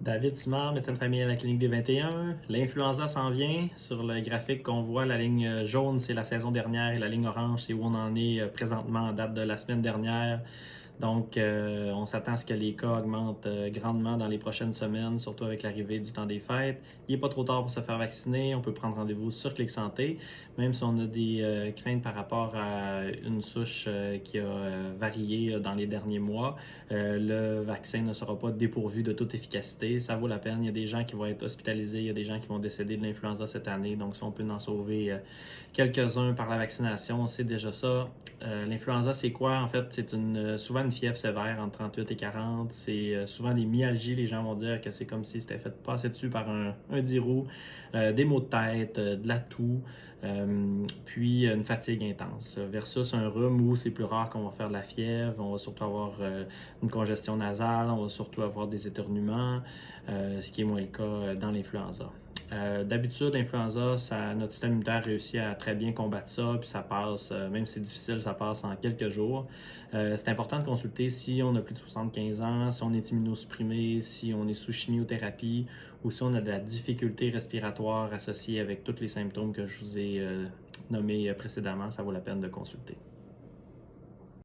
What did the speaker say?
David Simard, médecin de famille à la clinique des 21. L'influenza s'en vient. Sur le graphique qu'on voit, la ligne jaune, c'est la saison dernière et la ligne orange, c'est où on en est présentement en date de la semaine dernière. Donc, on s'attend à ce que les cas augmentent grandement dans les prochaines semaines, surtout avec l'arrivée du temps des fêtes. Il n'est pas trop tard pour se faire vacciner. On peut prendre rendez-vous sur Clic Santé, même si on a des craintes par rapport à une souche qui a varié dans les derniers mois. Le vaccin ne sera pas dépourvu de toute efficacité. Ça vaut la peine. Il y a des gens qui vont être hospitalisés, il y a des gens qui vont décéder de l'influenza cette année. Donc, si on peut en sauver quelques-uns par la vaccination, c'est déjà ça. L'influenza, c'est quoi? En fait, c'est souvent une fièvre sévère entre 38 et 40. C'est souvent des myalgies. Les gens vont dire que c'est comme si c'était fait passer dessus par un 10 roues, des maux de tête, de la toux, puis une fatigue intense. Versus un rhume où c'est plus rare qu'on va faire de la fièvre. On va surtout avoir une congestion nasale, on va surtout avoir des éternuements, ce qui est moins le cas dans l'influenza. D'habitude, l'influenza, notre système immunitaire réussit à très bien combattre ça, puis ça passe, même si c'est difficile, ça passe en quelques jours. C'est important de consulter si on a plus de 75 ans, si on est immunosupprimé, si on est sous chimiothérapie ou si on a de la difficulté respiratoire associée avec tous les symptômes que je vous ai nommés précédemment. Ça vaut la peine de consulter.